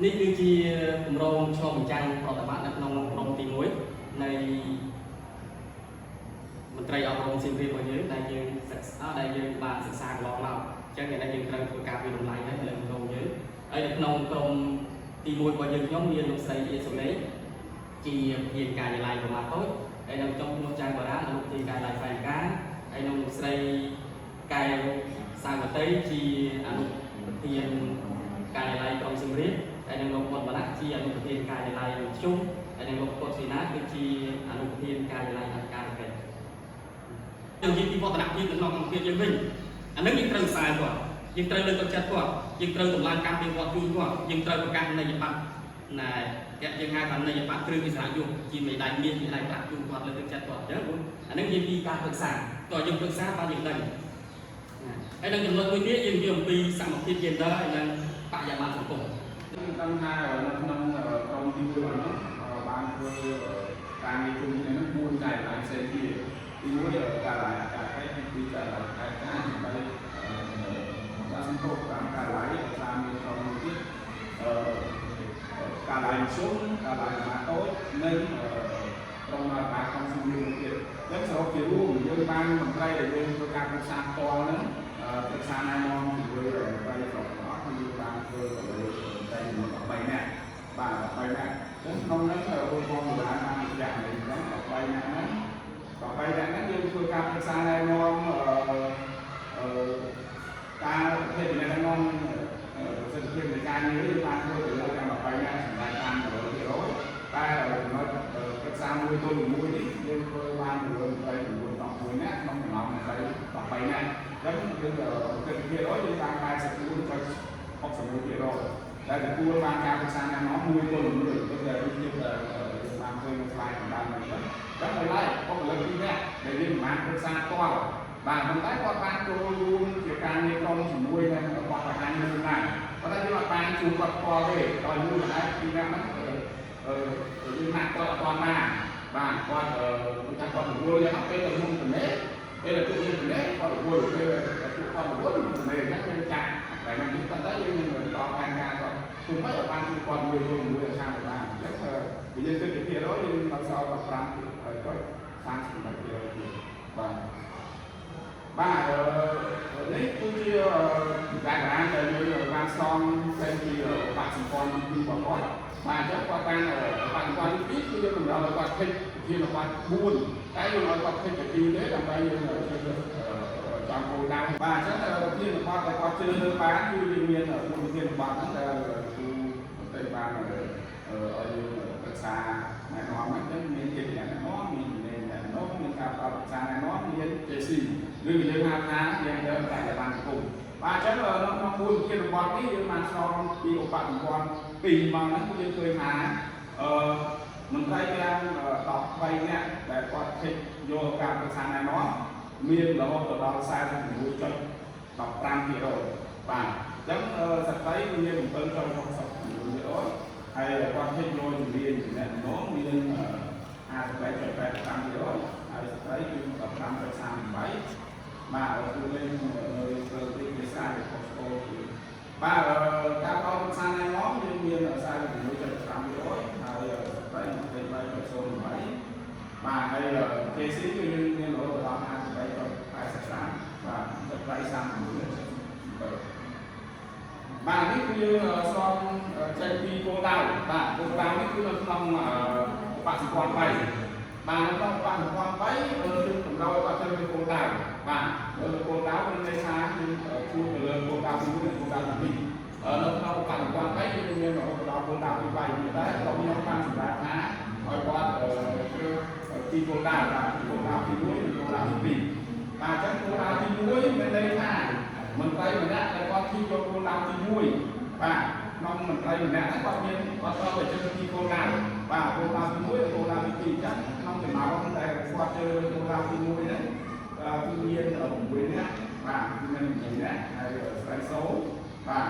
នេះគឺជាគម្រោងឆ្លងបញ្ចាំងប្រតិបត្តិនៅក្នុងក្រុមទី1នៃមន្ត្រីអប់រំសៀមរាបរបស់យើងដែលយើងបានសិក្សាកន្លងមកអញ្ចឹងអ្នកយើងត្រូវធ្វើការវិដំឡៃហើយលើគម្រោងយើងហើយនៅក្នុងក្រុមទី1របស់យើងខ្ញុំមានលោកស្រីអៀសុនីជាវិធានការិយាល័យប្រមាថតូចហើយនៅក្នុងលោកចៅបារាំងលោកវិធានការិយាល័យផ្នែកការហើយនៅលោកស្រីកែវសាវតីជាអនុប្រធានការិយាល័យក្រុងសៀមរាបហើយនឹងលោកបុតវណ្ណៈជាអនុប្រធានការិយាល័យជុំហើយនឹងលោកពុតស៊ីណាគឺជាអនុប្រធានការិយាល័យអធិការកិច្ចយើងនិយាយពីវឌ្ឍនភាពក្នុងអង្គភាពយើងវិញអានឹងយើងត្រូវខ្សែគាត់យើងត្រូវលើកទឹកចិត្តគាត់យើងត្រូវតម្លើងកម្មវិវត្តជូនគាត់យើងត្រូវប្រកាសន័យបត្រណែយើងហៅថាន័យបត្រគ្រឿងវិសាយុជាមេដៃមានមេដៃប្រាក់ជូនគាត់លើកទឹកចិត្តគាត់អញ្ចឹងអានឹងនិយាយពីការប្រឹក្សាតើយើងប្រឹក្សាបានយើងដឹងហើយនឹងចំណុចមួយទៀតយើងនិយាយអំពីសមភាព gender ហើយនឹងបរិយាបន្នសង្គមខ្ញុំថានៅក្នុងក្រុមទី1របស់នោះបានធ្វើការងារជុំគ្នានោះ4ការិយាល័យផ្សេងទៀតទី1ការិយាល័យអាកាសកិច្ចទី2ការិយាល័យខេត្តការទី3ការសង្គមតាមការិយាល័យតាមមានក្រុមមួយទៀតការិយាល័យជុំការិយាល័យអាតូចនិងក្រុមអាបាក្រុមសង្គមទៀតអញ្ចឹងសរុបជារួមយើងបានមន្ត្រីដែលយើងធ្វើការប្រឹក្សាផ្ទាល់ហ្នឹងប្រឹក្សាណែនាំជាមួយមន្ត្រីគ្រប់គ្រងគឺបានធ្វើតែមួយ13នាក់បាទ13នាក់អញ្ចឹងក្នុងហ្នឹងរួមផងបណ្ដាបានរយៈនេះហ្នឹង13នាក់ហ្នឹងយើងធ្វើការប្រឹក្សាណែនាំការធ្វើណែនាំសិទ្ធិភាពនៃការងារយើងបានធ្វើទៅលើទាំង13នាក់សម្រាប់តាម100%តែចំណុចប្រឹក្សាមួយទល់មួយនេះយើងធ្វើបានទៅលើ11នាក់ក្នុងចំណោម13នាក់អញ្ចឹងយើងគិតភាគរយយើងបាន84.61%ដែលទទួលបានការប្រឹក្សាណែនាំមួយទល់មួយគឺយើងបានធ្វើមួយស្លាយបណ្ដាលមកហ្នឹងដល់ឥឡូវបុគ្គលិកទីនេះដែលយើងបានប្រឹក្សាផ្ទាល់បាទប៉ុន្តែគាត់បានចូលរួមជាការងារក្រុមជាមួយនឹងបទបង្ហាញនឹងដែរប៉ុន្តែយើងអត់បានជួបគាត់ផ្ទាល់ទេដោយមូលហេតុទីនេះហ្នឹងយើងណាត់គាត់អត់បានបាទគាត់ថាគាត់រវល់យ៉ាងពេលទៅមុនទៅនេះពេលទៅយើងទៅនេះគាត់រវល់ពេលគាត់រវល់ទៅនេះហ្នឹងយើងចាក់តែមិនប៉ុន្តែយើងនឹងបន្តផែនការគាត់ទោះបីអត់បានជួបគាត់មួយខាងបានអញ្ចឹងយើងគិតពីភាគរយយើងដល់សល់15%ទៅ30%ទៀតបាទនេះគឺជាការការដែលយើងបានសងផ្សេងពីបាក់សម្ព័ន្ធពីបងគាត់បាទអញ្ចឹងគាត់បានបាក់សម្ព័ន្ធពីគឺយើងតម្រូវឲ្យគាត់thíchជាប័ណ្ណ4តែយើងឲ្យគាត់thíchទៅទីនេះដើម្បីយើងចាំគោលដៅបាទអញ្ចឹងជាប័ណ្ណដែលគាត់ជឿលើបានគឺយើងមានមុខវិជ្ជាប័ណ្ណហ្នឹងដែលគ្រូទៅបានឲ្យយើងសិក្សាណែនាំហ្នឹងអញ្ចឹងមានជាណែនាំមានការប្រឹក្សាណែនាំមាន JC ឬយើងហៅថាយើងទៅតែបានសង្គមបាទអញ្ចឹងនៅក្នុងមួយវិធានបទនេះយើងបានស្នងពីឧបសម្ព័ន្ធ2មកហ្នឹងគឺយើងឃើញថាមន្ត្រីទាំង13នាក់ដែលគាត់thíchយកការប្រឹក្សាណែនាំមានរហូតដល់46.15%បាទអញ្ចឹងសក្តិមាន7.60%ហើយគាត់thíchយកជំនាញចំណេះដំណងមាន58.85%ហើយស្ត្រីគឺ15.38បាទគឺលេខធ្វើទីភាសារបស់ស្គលបាទការអបអរសាណែនាំយើងមាន46.5%ហើយស្ត្រី23.08បាទហើយ KC គឺយើងមានរហូតដល់53.83បាទស្ត្រី36%បាទនេះគឺយើងស្គាល់ចេញពីគោលដៅបាទគោលដៅនេះគឺនៅក្នុងបច្ចុប្បន្ន3បាទនៅក្នុងបច្ចុប្បន្ន3យើងតម្រូវឲ្យគាត់ធ្វើគោលដៅបាទគោលដៅមានន័យថាយើងជួបទៅលើគោលដៅទី1និងគោលដៅទី2នៅក្នុងបច្ចុប្បន្ន3យើងមានរហូតដល់គោលដៅទី3តែเราមានបានសម្រាប់ថាឲ្យគាត់ធ្វើពីគោលដៅបាទគោលដៅទី1និងគោលដៅទី2បាទអញ្ចឹងគោលដៅទី1មានន័យថាមន្ត្រីម្នាក់ដែលគាត់ទីយកគោលដៅទី1បាទក្នុងមន្ត្រីម្នាក់ហ្នឹងគាត់ត្រូវតែជឿពីគោលដៅបាទគោលដៅទី1និងគោលដៅទី2អញ្ចឹងក្នុងចំណោមដែលគាត់ជឿគោលដៅទី1ហ្នឹងគឺមាន6នាក់បាទមាន6នាក់ហើយស្រីសូបាទ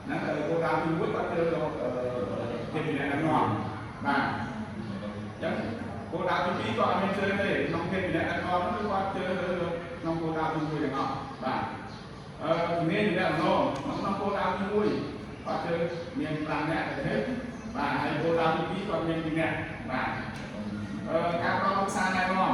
ហ្នឹងគោលដៅទី1គាត់ជឿទៅជាម្នាក់នាំបាទអញ្ចឹងគោលដៅទី2គាត់អត់មានជឿទេក្នុងភាពម្នាក់នាំគឺគាត់ជឿក្នុងគោលដៅទី1ទាំងអស់បាទជំនាញម្នាក់នាំក្នុងគោលដៅទី1 គាត់ជើមាន5នាក់ទៅទេបាទហើយគោលដៅទី2គាត់មាន2នាក់បាទការប្រឹក្សាណែនាំ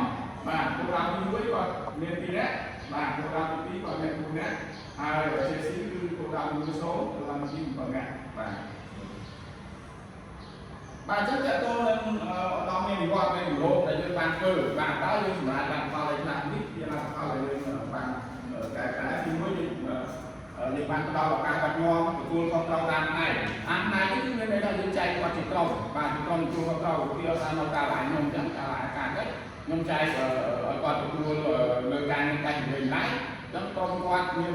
បាទគោលដៅទី1គាត់មាន2នាក់បាទគោលដៅទី2គាត់មាន2នាក់ហើយ CC គឺគោលដៅទី1គោលដៅទី2 7នាក់បាទអញ្ចឹងតើតើនឹងដល់មានវិវត្តនៃយុរ៉ុបដែលយើងបានធ្វើបាទតើយើងសម្រាប់បានផលឯខ្លះនេះវាបានផលឲ្យយើងបានកែប្រែទី1យើងបានផ្ដល់ឱកាសបាត់ញោមទទួលខុសត្រូវតាមផ្នែកនេះគឺមានន័យថាយើងចែកគាត់ជាក្រុមបាទជាក្រុមទទួលខុសត្រូវពីអត់តាមការឡាយខ្ញុំអញ្ចឹងការឡាយអាកាសនេះខ្ញុំចែកឲ្យគាត់ទទួលលើការងារតែជំនាញឡាយអញ្ចឹងក្រុមគាត់មាន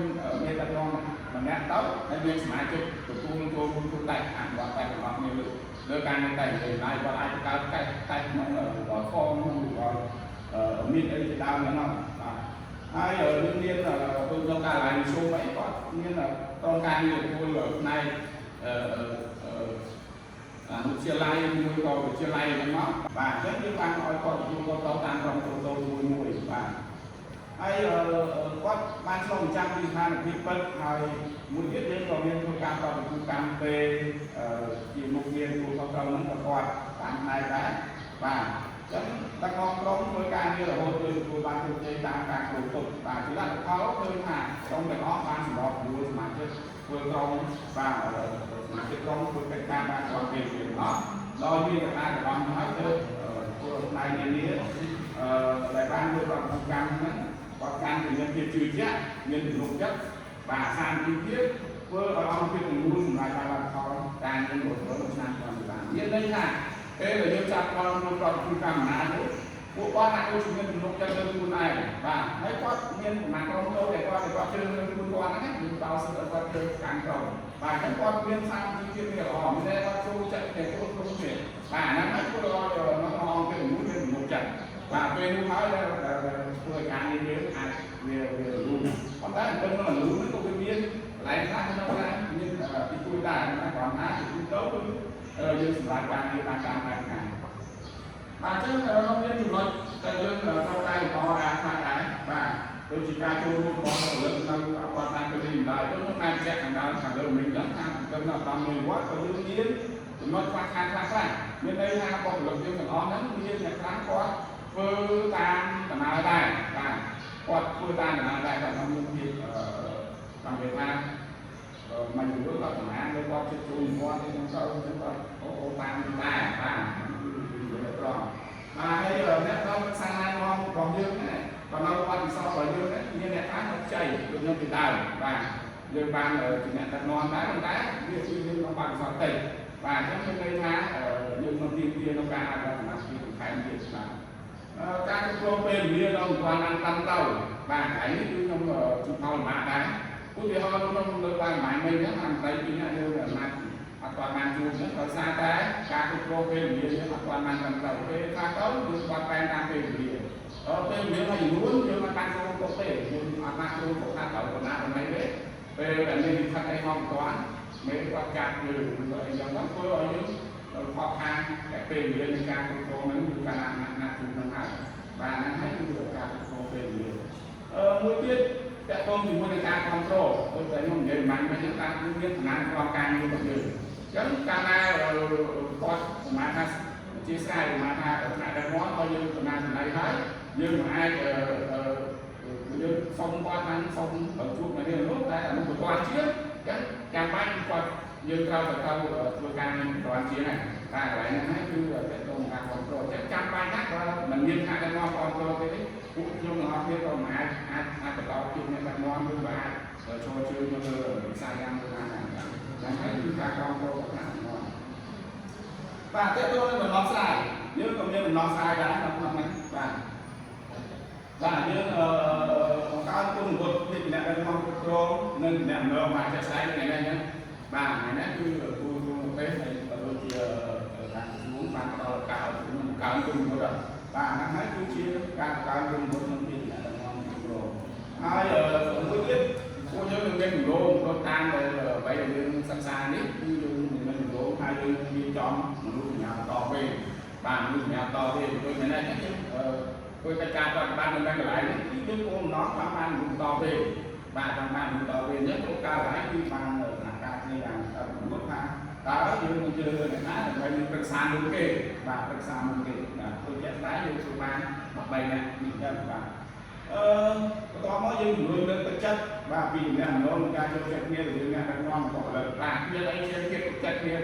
តែក្រុមម្នាក់ទៅហើយមានសមាជិកទទួលចូលខ្លួនតែគាត់តែរបស់គ្នាលើការងារតែជំនាញឡាយគាត់អាចកើតតែក្នុងខំមានអីជាដើមហ្នឹងបាទហើយរឿងមានក្នុងការឡាយចូលអីគាត់មានក្រុមការងារទទួលផ្នែកវិទ្យាល័យមួយក៏វិទ្យាល័យហ្នឹងមកបាទអញ្ចឹងយើងបានឲ្យគាត់ទទួលទៅតាមក្រុមទូទៅមួយបាទហើយគាត់បានឆ្លងចាំពីស្ថានភាពពិតហើយមួយទៀតយើងក៏មានធ្វើការប្រតិបត្តិកម្មពេលជាមុខងារទទួលខុសត្រូវហ្នឹងក៏គាត់បានផ្នែកដែរបាទអញ្ចឹងតែក្រុមធ្វើការងាររហូតដល់ទទួលបានជោគជ័យតាមការគ្រប់គ្រងបាទជាលទ្ធផលឃើញថាក្រុមទាំងអស់បានសម្របខ្លួនសមាជិកធ្វើក្រុមបាទសមាជិកក្រុមធ្វើកិច្ចការបានគ្រប់ពេលទាំងអស់ដោយមានកត្តាទាំងអស់ហើយទៅធ្វើផ្នែកនានាដែលបានធ្វើប្រតិបត្តិកម្មហ្នឹងគាត់កាន់តែមានភាពជឿជាក់មានទំនុកចិត្តបាទសាមគ្គីភាពធ្វើឲ្យអង្គភាពទាំងមូលសម្រាប់បានលទ្ធផលការងាររបស់ឆ្នាំ2025មានន័យថាពេលដែលយើងចាប់ផ្ដើមធ្វើប្រតិបត្តិកម្មណាទៅពួកគាត់អាចជួយមានទំនុកចិត្តលើខ្លួនឯងបាទហើយគាត់មានប្រមាណក្រុមទៅដែលគាត់ជឿលើខ្លួនគាត់ហ្នឹងយើងតោសិទ្ធិគាត់ជឿកាន់ក្រុមបាទអញ្ចឹងគាត់មានសាមគ្គីភាពនេះល្អមិនដែលគាត់ចូលចិត្តតែចូលខ្លួនទេបាទអាហ្នឹងធ្វើឲ្យน้องៗទាំងមូលមានទំនុកចិត្តបាទពេលនោះហើយធ្វើការងារយើងអាចវាលូនប៉ុន្តែមិនមិនលូនហ្នឹងក៏វាមានកន្លែងខ្លះក្នុងដែរមានទីទួយដែរណាគ្រាន់តែទីទៅគឺយើងសម្រាប់ការងារតាមតាមការខាងបាទអញ្ចឹងเราមានចំណុចដែលយើងត្រូវតែបន្តដែរខ្លះដែរបាទដូចជាការចូលរួមរបស់ពលរដ្ឋនៅគាត់បានទៅទីម្ដងទៅក្នុងការចាក់កណ្ដាលខាងលើមិញហ្នឹងថាទៅនៅតាមមួយវត្តក៏យើងមានចំណុចខ្វះខាតខ្លះមានន័យថាបុគ្គលិកយើងទាំងអស់ហ្នឹងមានអ្នកខ្លះគាត់ធ្វើតាមដំណើរដែរបាទគាត់ធ្វើតាមដំណើរដែរគាត់មានភាពតាមវាថាមិនយល់គាត់ប្រមាណឬគាត់ជិតជួយគាត់ទៅក្នុងទៅចឹងគាត់អូតាមដែរបាទវាត្រង់បាទហើយអ្នកដល់សាលានាំរបស់យើងហ្នឹងក៏នៅបទពិសោធន៍របស់យើងមានអ្នកខ្លះមកចៃដូចខ្ញុំពីដើមបាទយើងបានជាអ្នកដឹកនាំដែរប៉ុន្តែវាគឺយើងក្នុងបទពិសោធន៍តិចបាទអញ្ចឹងមានន័យថាយើងនឹងទាមទារក្នុងការអនុវត្តសមាធិបន្ថែមទៀតបាទការគ្រប់គ្រងពេលវេលាដល់មិនបានតាមទៅបាទហើយនេះគឺខ្ញុំជំផលលំបាកដែរឧទាហរណ៍ខ្ញុំលើកបានប្រហែលមិញហ្នឹងតាមតែពីនេះយើងអាណត្តិអត់បានបានជួបហ្នឹងដោយសារតែការគ្រប់គ្រងពេលវេលាយើងអត់បានបានតាមទៅពេលខ្លះទៅយើងបាត់បែនតាមពេលវេលាពេលវេលាមួយចំនួនយើងមិនបានចូលទៅទេយើងអត់បានចូលទៅថាទៅបណ្ណាបណ្ណៃទេពេលដែលមានវិខិតអីមកមិនទាន់មេគាត់កាត់យើងអីយ៉ាងហ្នឹងធ្វើឲ្យយើងខកខានតែពេលវេលានៃការគ្រប់គ្រងហ្នឹងគឺការណាត់ជួបហ្នឹងហើយបាទហ្នឹងហើយគឺការគ្រប់គ្រងពេលវេលាមួយទៀតតើតើជាមួយនឹងការគ្រប់គ្រងដូចតែខ្ញុំនិយាយមិនមែនថាការមានឋានៈក្នុងការងាររបស់យើងអញ្ចឹងកាលណាគាត់ប្រមាណថាជាស្រាយប្រមាណថាថ្នាក់ដឹកនាំឲ្យយើងចំណាយចំណៃហើយយើងមិនអាចយើងសុំគាត់បានសុំជួបនៅនេះនោះតែអនុប្រព័ន្ធជាអញ្ចឹងចាំបាច់គាត់យើងត្រូវទៅធ្វើការងារប្រព័ន្ធជាហ្នឹងតែកន្លែងហ្នឹងគឺតើតើការគ្រប់គ្រងអញ្ចឹងចាំបាច់ណាស់បើមិនមានថ្នាក់ដឹកនាំគ្រប់គ្រងទេពួកខ្ញុំទាំងអស់គ្នាក៏មិនអាចបន្តជួបអ្នកដឹកនាំឬក៏អាចចូលជើងទៅលើវិស័យយ៉ាងណាហ្នឹងហើយគឺការគ្រប់គ្រងរបស់ថ្នាក់ដឹកនាំបាទតើតើនឹងដំណោះស្រាយយើងក៏មានដំណោះស្រាយដែរក្នុងហ្នឹងបាទយើងបង្កើនគុណវុឌ្ឍិពីអ្នកដឹកនាំគ្រប់គ្រងនិងអ្នកដំណើរមកចាក់ស្ដែងថ្ងៃនេះហ្នឹងបាទថ្ងៃនេះគឺគូពេលហើយដូចជាការជំនុំបានផ្ដល់ការបង្កើនគុណវុឌ្ឍិបាទហ្នឹងហើយគឺជាការបង្កើនគុណវុឌ្ឍិក្នុងពីអ្នកដឹកនាំគ្រប់គ្រងហើយមួយទៀតពួកយើងនឹងមានគម្រោងទៅតាមដែលអ្វីដែលយើងសិក្សានេះគឺយើងមានគម្រោងហើយយើងមានចំមនុស្សញ្ញាបន្តពេលបាទមនុស្សញ្ញាបន្តពេលដូចថ្ងៃនេះយើងធ្វើកិច្ចការប្រតិបត្តិនៅកន្លែងនេះគឺយើងគោលបំណងបានមនុស្សបន្តពេលបាទបានមនុស្សបន្តពេលនេះគោលការណ៍ឡើងគឺបានដំណាក់កាលគ្នាយ៉ាងស្អិតរមួត đó dương chưa này ná phải điประสานមុនគេបាទប្រឹក្សាមុនគេបាទព្រោះជាក់ស្ដែងយើងធ្វើបាន13នាក់នេះចឹងបាទបន្តមកយើងជំរុញលើកទឹកចិត្តបាទពីអ្នកម្ដងការចូលចិត្តគ្នារវាងអ្នកដឹកនាំរបស់លើបាទមានអីជាភាពទឹកចិត្តគ្នា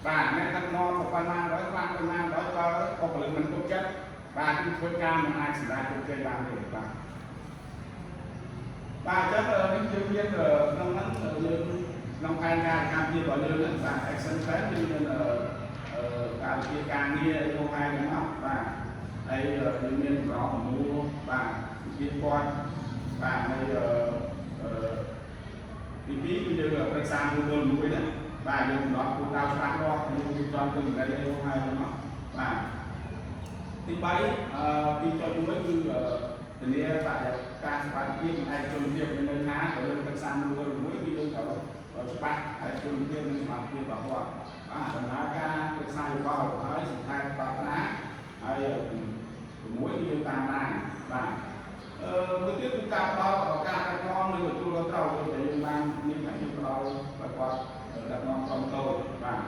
បាទអ្នកដឹកនាំប៉ុណ្ណាដល់ខ្លាំងប៉ុណ្ណាដល់ក៏បុគ្គលិកមិនទុកចិត្តបាទគឺធ្វើការមិនអាចសម្រេចជោគជ័យបានទេបាទបាទចឹងនេះយើងមានក្នុងហ្នឹងយើងក្នុងផែនការកម្មវិធីរបស់យើងហ្នឹងបាទ action plan គឺមានការវិជាការងារអីក្នុងផែនហ្នឹងបាទហើយយើងមានប្រព័ន្ធមូលបាទវិជាគាត់បាទហើយទី2គឺយើងប្រឹក្សាមួយណាបាទយើងសម្រាប់គោលដៅច្បាស់លាស់យើងរៀបចំទៅចំណេះអីក្នុងផែនហ្នឹងបាទទី3ទី1គឺធានាបាទការស្វាគមន៍ភាពឯកជនភាពនៅណាក៏យើងប្រឹក្សាមួយគឺយើងត្រូវច្បាស់ឯកជនភាពនិងសមត្ថភាពរបស់គាត់បាទដំណើរការប្រឹក្សាយោបល់ហើយសង្ខេបបាត់ណាហើយ6គឺយើងតាមដានបាទមួយទៀតគឺការផ្ដល់ឱកាសដឹកនាំនិងទទួលខុសត្រូវដែលយើងបានមានការផ្ដល់ដល់គាត់ដឹកនាំក្រុមតូចបាទ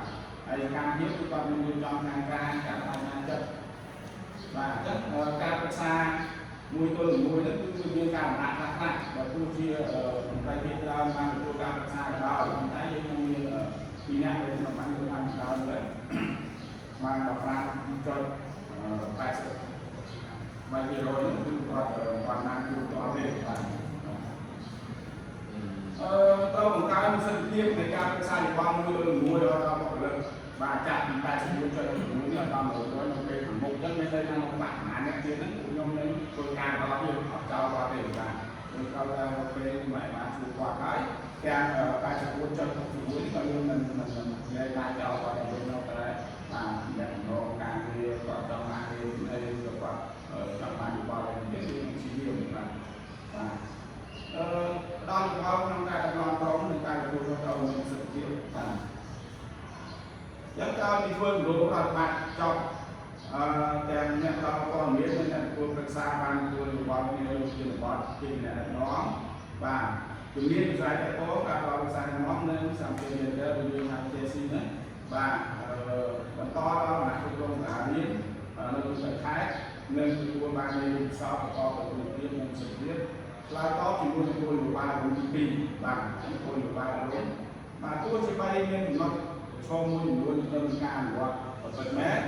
ហើយការងារគឺគាត់មានរៀបចំខាងការបានចិត្តបាទអញ្ចឹងការប្រឹក្សាមួយទល់មួយហ្នឹងគឺមានការអនុវត្តខ្លះបើទោះជាប្រតិបត្តិច្រើនបានទទួលការប្រឹក្សាក៏ដោយប៉ុន្តែយើងនឹងមានពីរនាក់ដែលបានទទួលបានច្រើនដែរបាន15.80%បាទគឺគាត់បានជួបតទេបាទត្រូវបង្កើនប្រសិទ្ធភាពនៃការប្រឹក្សាយោបល់មួយដល់បុគ្គលិកបាទចាក់ពី89.6នេះដល់100នៅពេលខាងមុខចឹងមានន័យថាក្នុងបាក់ណាអ្នកទៀតហ្នឹងខ្ញុំនឹងធ្វើការរបស់យើងអត់ចោលគាត់ទេបាទខ្ញុំគាត់ថាពេលមិនបានជួបគាត់ហើយទាំង89.6នេះក៏យើងមិននិយាយថាចោលគាត់ទេនៅតែបាទអ្នករងការងារគាត់ចង់បានរៀនអីគាត់ចង់បានយោបល់អីទៀតយើងជាយើងបាទដល់យោបល់ក្នុងការដំណើរក្រុមនិងការទទួលខុសត្រូវនឹងសិទ្ធិភាពបាទយ៉ាងក្រោយពីធ្វើគម្រោងរដ្ឋបាលចប់ទាំងអ្នកដល់ព័ត៌មាននិងអ្នកទទួលប្រឹក្សាបានទទួលយោបល់គ្នាលើជាបទជាអ្នកដឹកនាំបាទជំនាញវិស័យតកការផ្ដល់ប្រឹក្សាដឹកនាំនិងសម្ភារៈយន្តដែលយើងហៅ TC ហ្នឹងបាទបន្តដល់អាជីវកម្មសាលារៀននៅក្នុងខេត្តនិងទទួលបាននៃវិស័យប្រកបដោយគុណភាពនិងសុខភាពឆ្លើយតបជាមួយគោលនយោបាយរួមទី2បាទគោលនយោបាយរួមបាទទោះជាបីមានកំណត់ឈរមួយចំនួនទៅនឹងការអនុវត្តពិតមែន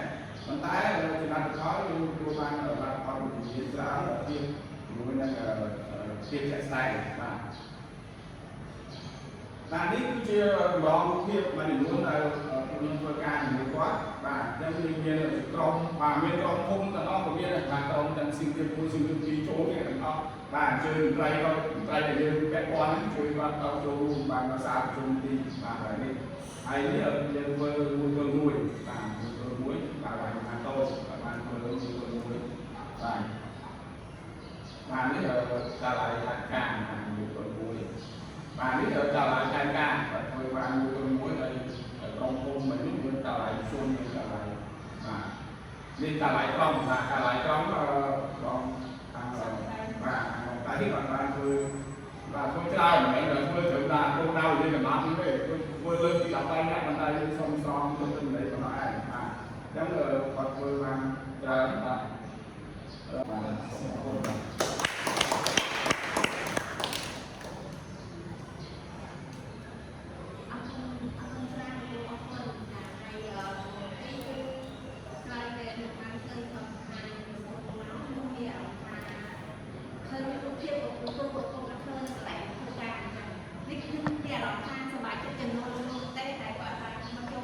ប៉ុន្តែជាលទ្ធផលយើងទទួលបានលទ្ធផលវិជ្ជាច្រើនទៀតជាមួយនឹងភាពជាក់ស្ដែងបាទនេះគឺជាកម្រងរូបភាពមួយចំនួនដែលខ្ញុំធ្វើការជាមួយគាត់បាទអញ្ចឹងមានក្រុមបាទមានក្រុមភូមិទាំងអស់ក៏មានបាទក្រុមទាំងស៊ីម1ស៊ីម2ចូលគ្នាទាំងអស់បាទអញ្ជើញត្រីដែលយើងពាក់ព័ន្ធជួយគាត់ទៅចូលរួមបានមកសារប្រជុំទីបាទហើយនេះហើយនេះយើងធ្វើមួយទល់មួយបាទមួយទល់មួយបាទបានតូចបានធ្វើមួយទល់មួយបាទនេះកាលឯកការមួយទល់មួយបាទនេះកាលឯកការបាទធ្វើបានមួយទល់មួយហើយក្រុមភូមិនេះមានកាលឯកជនមានកាលឯកបាទនេះកាលឯកក្រុមបាទកាលឯកក្រុមបងខាងបាទតែនេះបានធ្វើបាទធ្វើច្រើនមិនមែនធ្វើត្រឹមតែគោលដៅយើងកំណត់នេះទេធ្វើលើកពី13នាក់បន្តយើងសុំស្រង់ទៅទៅនៃប៉ុណ្ណោះឯងបាទអញ្ចឹងគាត់ធ្វើបានច្រើនបាទសូមអរគុណបាទនេះគឺមានអារម្មណ៍ថាសប្បាយចិត្តចំនួននោះទេតែគាត់ថាមកចូល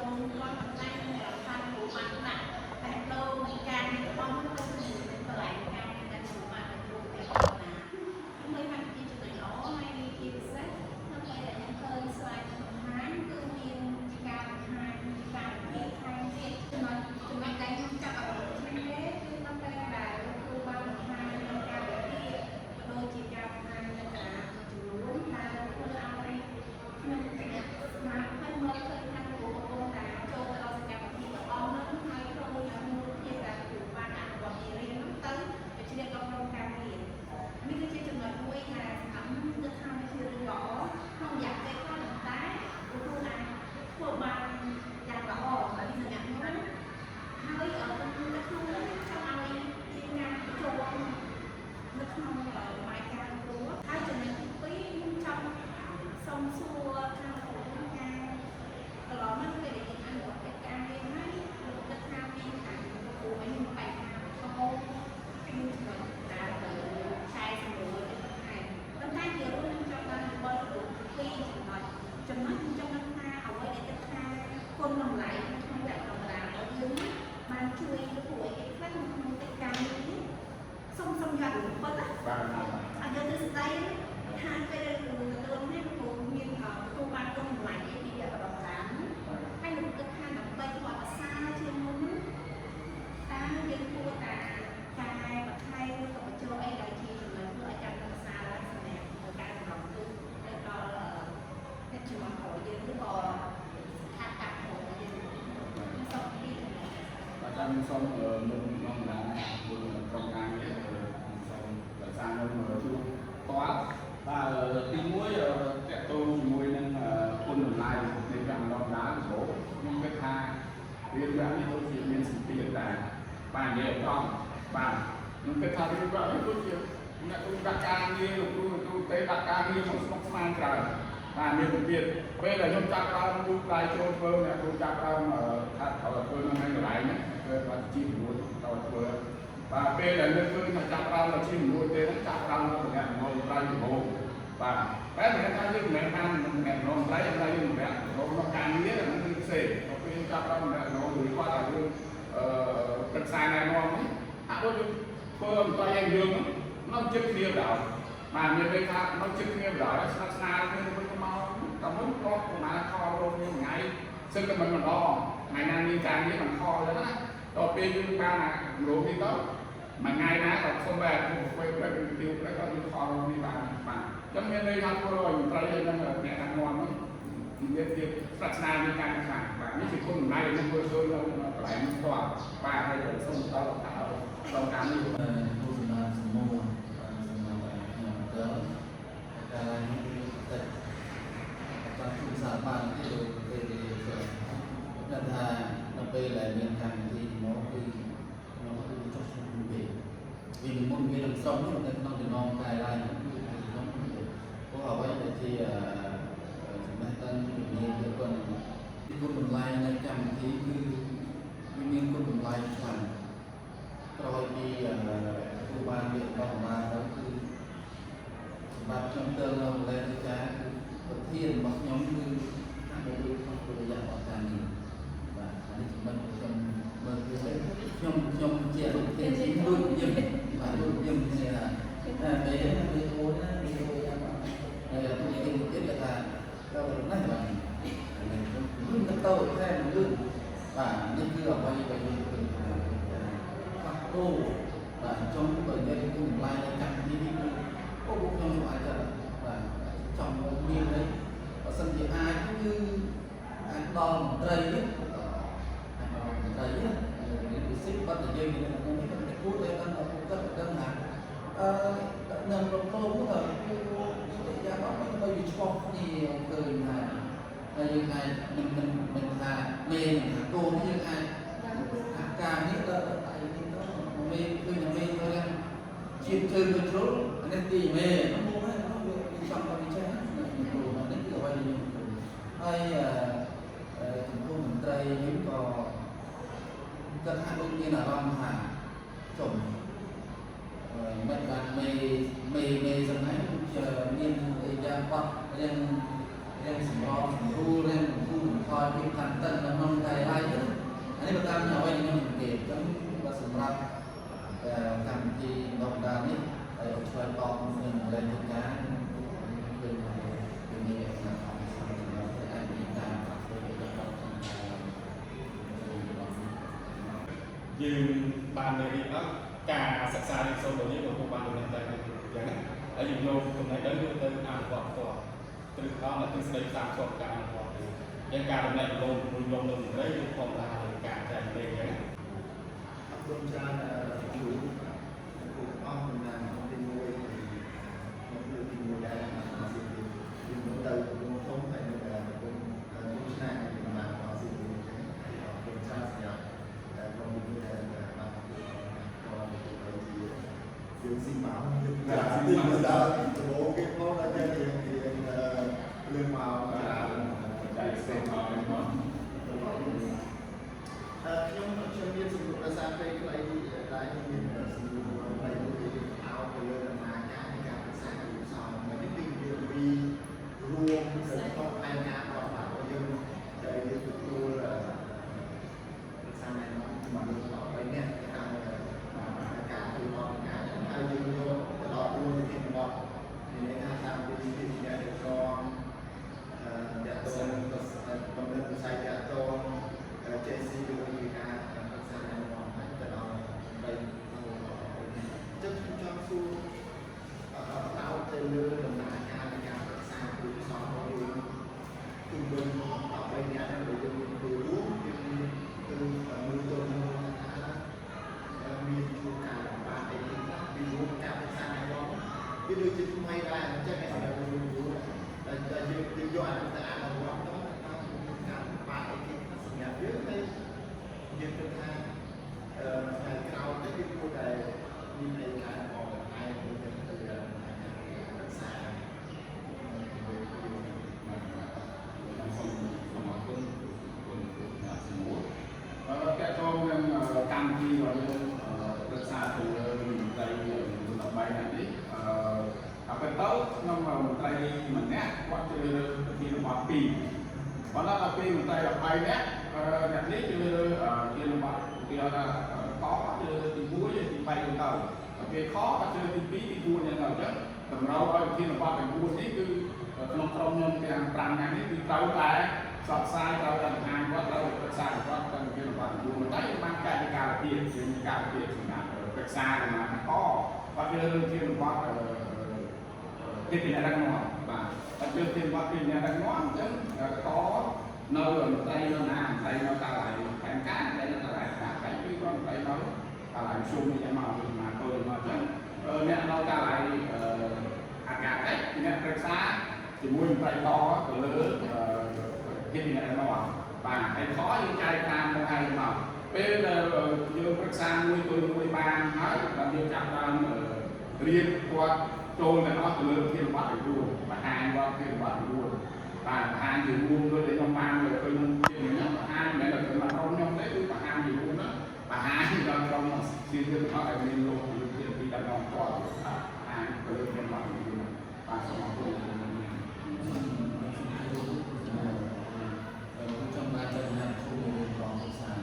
mình xong mình mong là trong càng ấy xong tại sao mình thu toán và cái muối kẹt tô muối nên quân lại nên rằng đòn đá bố nhưng cái tha liên quan đến câu chuyện nhân sự tiền là bà nhiều con bà nhưng cái tha liên quan đến câu chuyện là tôi đặt ca như tôi thấy đặt ca như một sông mang trời và miền Việt bây giờ chúng ta đang lúc đây cho tôi là chúng ta đang thật là tôi năm nay lại nhé tôi là chim nuôi tôi và bây giờ nước tôi là chặt ra là chim nuôi tên nó chặt ra là một ngàn ngôi tay hồ và cái này ta dùng mẹ ăn mẹ nó lấy ta dùng mẹ nó càng nghĩa là nó như xì nó khi chặt ra mẹ nó gửi qua là như cực sai này nó ấy à tôi phương tôi em dương nó chức nghiệp đạo mà như đây ta nó chức nghiệp đạo nó xa nên nó mau tao muốn có mà kho luôn như ngàyซึ่งมันรอngày nayมีการนี้มันคอแล้วนะต่อปีนึงบ้านนะรู้ที่ต้องมันง่ายนะแต่คนแบบไปติวแล้วก็มีคอมีบ้านมาจำเป็นเลยครับก็อยู่ไกลเลยนั่นแหละเนี่ยทางวันนี้เด็กศาสนามีการขาดแบบนี้สิคนไหนมันก็ช่วยเราไหลมันกว่าป้าให้เราส่งต่อเราการนี้ bạn cái điều là nó về lại miền Nam thì nó cho chúng về vì mình muốn về làm sống nhưng mà nó thì non cài lại nó có hỏi vậy thì chúng ta tên nhìn được còn cái con mình lai này cầm thì cứ nguyên con mình lai hoàn rồi đi cô ban viện đồng mà đóคือบัตรจำเติมเราเลยจะเทียนบอกย้อมมือถ้าเราดูความตัวอย่างของการนี้ว่าอันนี้มันคือย้อมเจียรุ่นเทียนชิ้นรุ่นยิ่งว่ารุ่นยิ่งเนี่ยไปโอ้นะไปโอ้ยังว่าตัวเองเกิดจากการเรานั่งแบบรุ่นกระโตแค่รุ่นว่านี่คือเอาไปเป็นฝักโตว่าจงเปิดเงินกลุ่มรายในการที่นี่ก็บุคคลอาจจะtrong một miền đấy và sân thì ai cũng như anh đòn đầy nhất đầy nhất những ship bắt được dây thì những cái cút đấy đang là cũng rất là đơn giản nằm trong tô cũng là cái giá bảo nó bao nhiêu cho thì cười là như ai mình là mê cô như ai càng nhất là tại vì nó mê tôi là mê thôi em chuyên chơi với chỗ nên thì mê nó mua hết nó trong cái chơi nó đến từ bao nhiêu hay chúng tôi mình tây những có rất hai bên như là ram hà trồng mình là mê dần ấy chờ niên thời gian qua lên sủng ro thu lên thu coi cái thành tân là non dài lai nhất anh ấy bắt đầu nhỏ vậy nhưng để cho và sủng ro làm thì đồng đà nhấtช่วยตอบเรื่องอะไรทุกอย่างเป็นยังไงนะอันนี้การยืนบานในนี้แล้วการศึกษาในโซนตรงนี้ของผู้บานในใจอย่างนั้นไอ้ยิงโยตรงไหนได้ด้วยตัวอ่านก่อนตัวตึกเขาและตึกแสดงสามส่วนการอ่านก่อนยังการตรงไหนลงมือลงได้ด้วยความลาการใจเองอย่างนั้นรวมใจอยู่ถูกต้องนานเป็นมวยมันคือเป็นมวยได้มาสิเป็นมวยเตยเป็นมวยท้องไปในเป็นผู้ชนะเป็นมาต่อสิเป็นชาติยาแต่คนมีมวยได้มาก็เป็นที่สิ่งหมาสิ่งมันดาวโอ้เก็บเขาแล้วจะเรื่องมาใจเส้นมาเป็นมั้งខ្ញុំមានសម្រាប់សារពេលខ្លីដែលមានសម្រាប់ផ្នែកមួយเอาไปលើដំណើរការនៃការសិក្សាឧស្សាហកម្មនេះពីរួមទៅក្នុងផែនការរបស់យើងដែលយើងទទួលសាមញ្ញមកដល់3នាក់តាមការធ្វើបទការហើយយើងយកទៅដល់រួមទីបទ ដូចជាថ្មីដែរអញ្ចឹងតែយូរតែយើងយកអាទៅអានរំទៅតាមការបាក់អីគេសម្រាប់យើងតែយើងគិតថាថ្ងៃក្រោយទៅគឺគួរតែមានឯការអបអរទៅទៅរក្សា cái con cam chi rồi rất xa từ đây tập bay này đi học cái tốt nhưng mà tay mình nè quá chơi khi nó hoạt pin và nó là pin mình tay là bay nè đặt lý chơi kia là hoạt kia là có chơi tìm muối tìm bay lên tàu kia khó chơi tìm bí tìm buôn như nào chứ tầm đâu rồi khi mà hoạt tìm buôn ấy cứ không trong nhân cái hàng tràn này cứ trâu lại sọt sai trâu đằng hàng quá trâu sai quá trâu kia là hoạt tìm buôn đấy mang cái cà tiền chuyện cà tiền là việc xa mà có và chơi kia là hoạt cái tiền đang ngon và chơi tiền hoạt tiền đang ngon chứ có nơi rồi tay nó nằm tay nó ta lại cạn cá đây nó ta lại cả cái con tay nó ta lại sung như thế mà tôi mà chứ nè nó ta lại cả cái nè rất xa thì mua tay to từ lớn cái này nó và cái khó những cái cam không hay mà bây giờ dương rất xa nuôi ba nói là dương chặt ra riêng qua trôi là nó từ lớn thiên hoạt được luôn và hai qua thiên hoạt được luôn và hai gì luôn tôi để trong mang rồi tôi muốn chuyện nhau hai để là cái mặt trong nhau đấy và hai gì luôn đó và hai thì trong mà xin được nó phải lên luôn thì khi đã ngon còn hai tôi lên thiên hoạt được luôn và sau đó tôi trong ba trăm năm thu về còn sản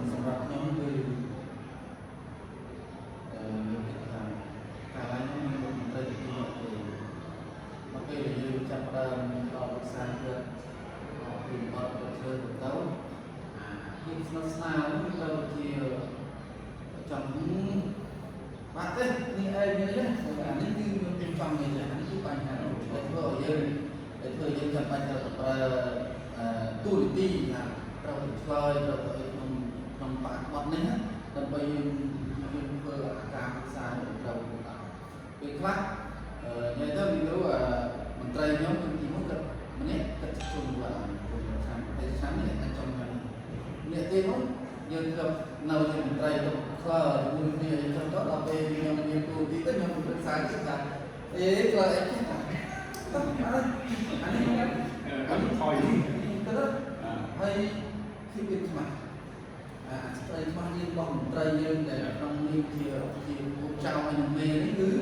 sản phẩm nhóm người cả hai nhóm người mình đây thì mà khi là như trong còn sản được họ tìm họ được chơi được tấu nhưng nó sao nó đâu thì trong bạn đấy như ai như thế là những cái trong này là những cái bài hát để thôi để thời gian chậm bài tuổi ti làเราเคยเราเคยนำปากวันนี้เราไปยืนเพื่อการศึกษาเราเป็นคลาสในเรื่องนี้ว่ามันไตรย้อมเป็นที่มุ่งกับมันเนี่ยก็จะชมว่าในชั้นเนี่ยในจงนั้นเนี่ยเต้นยืนกับเราจะมันไตรต้องคลาสมุ่งเนี่ยจนต้องเราไปยังมันยังตัวที่ก็ยังเป็นสายศึกษาคลาสไอ้ที่อันนี้vẫn thôi cái đó hay khi bên mặt tây hoa liên bằng tây nhưng để trong liên thì cũng chào anh mê đấy cứ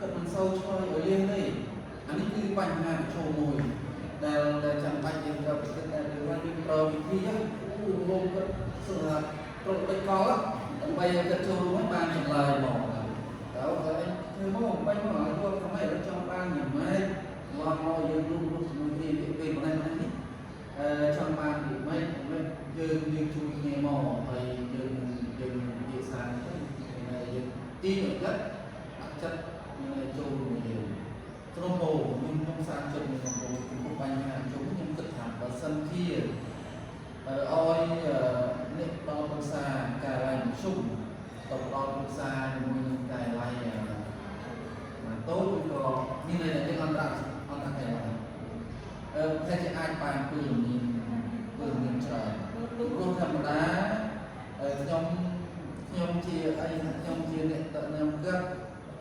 cất mình sâu chơi ở liên đây anh ấy cứ bành hàng trầu mồi để chẳng bành gì đâu cái này được ra đi rồi khi á gồm cái sự là rồi bây có bây giờ cái trầu mấy bàn chẳng lời bỏ đó cái thứ mà bây giờ nói thôi không phải là trong ban nhà máyว่าเรายังรู้สมุนไพรเป็นอะไรนั้นนี่ช่างบ้านอยู่ไม่ยังช่วยเงี้ยหม้อไปยังดีไซน์ยังตีหนึ่งก็จัดโจมอยู่ตรงโบยังต้องสร้างจุดหนึ่งโบถึงปัญหาโจมยังกระถางว่าสัมที่อ้อยเล็กตอภาษาการไล่ชุ่มตกตอภาษามือการไล่โต๊ะก็นี่เลยที่อันดับถ้าจะอ่านปานปืนยิงเฉยรวมธรรมดายมเชียไอ้ยมเชียเนี่ยแต่ยมก็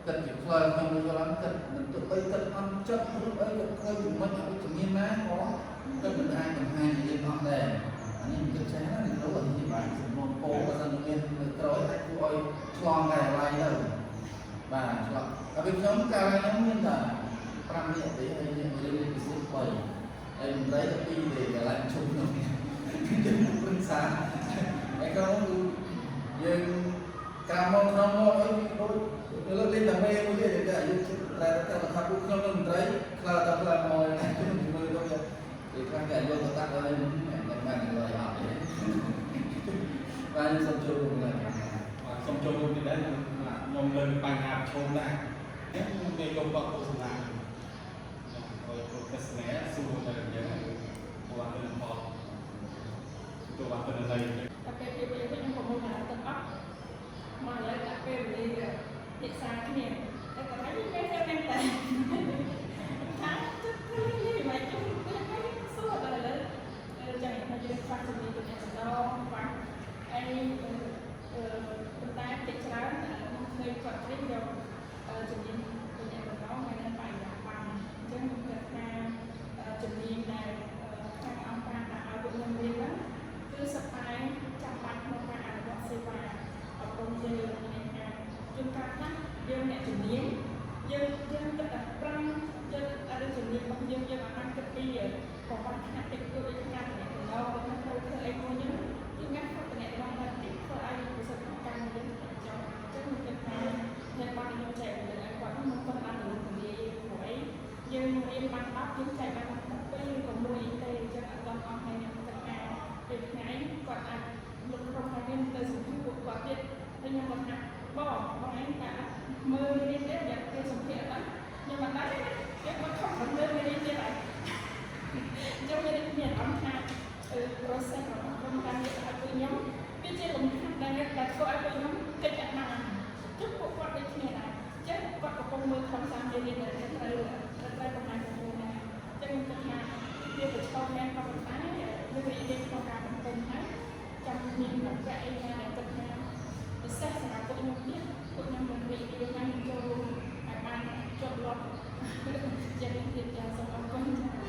กิดอยู่เคยยมอยู่ร้านกิดมันตัวไปกิดอันจับรูปไอ้ก็เคยอยู่มันอย่างนี้มีนะเพราะก็เป็นไอ้กับไอ้ยืนนอนแดงอันนี้มันก็ใช้นั่นรู้ว่าที่บ้านสมมติโป้ก็จะเรียนร้อยไอ้ผู้อ้อยคลองไก่ลายเลยบ้านคลองแต่เป็นยมไก่ลายยมนี่แต่ปรามเนี่ยที่ไอ้เนี่ยมันเรียนพิเศษไปem lấy cái pin để làm chung rồi cái quân xa mấy con nhưng cam mông không thôi đôi lúc lên tầm mê mới để cái là khắp cũng không cần thấy là tập làm mồi này chứ không phải đâu thì các cái vô tập tác lên mình rồi học và như sông chung là sông chung thì đấy là nhom lên bàn hạt chung ra cái công bậc của sông cái sné xung quanh là như này qua bên bờ tôi qua bên đây cái những phòng nhà tập ấp mà lấy cả cái gì hiện xa cái niềm cái còn mấy cái theo em tệ tháng chắc cái gì mà chung cái số là lớn chẳng hạn như phát triển từ nhà đó và anh chúng ta chạy trái hơi còn cái điều chuẩn bị từ nhà đó ngày nay phải bằng chứ không được chuẩn bị này các ông ta đã được nhân viên đó cứ sắp tay chăm bát không phải ăn gọn xây và ở công ty này chúng ta khác dương mẹ chuẩn bị dương tất cả răng dương ada chuẩn bị bằng dương akan ketiga còn khác thì tôi đi ngăn để đâu có đâu có ai mua nhớ chứ ngắt có thể đang là tiếp có ai cũng sẽ căng đến cho chứ mình cần thêm bao nhiêu trẻ để anh quản không có ăn được thì của ấy nhưng em mang bắp chúng chạy bằng với còn mua y tế cho anh con hay là tất cả việc ngãi còn ăn lúc không hay nên tới sử dụng cuộc quả tiết thế nhưng mà bỏ ấy cả mơ đi đến nhận cái dùng thiện lắm nhưng mà đấy cái nó không phải mơ đi như vậy trong gia đình miền ấm hạt proses không đang hiện tại với nhau cái chế lồng đang đặt có ai với nhau cái chuyện nào chúc cuộc quan đến ngày này chứ quan của công mơ không sang gia đình này đến đây là đây còn hai của cô này cho nên cái nhà tiêu được con em con tái như vậy đi con cả bằng cùng hết trong những lập dạy này là tất cả xét là của nhau biết của nhau mình bị điều này cho bạn cho lọt gia đình thiệt là sống ông con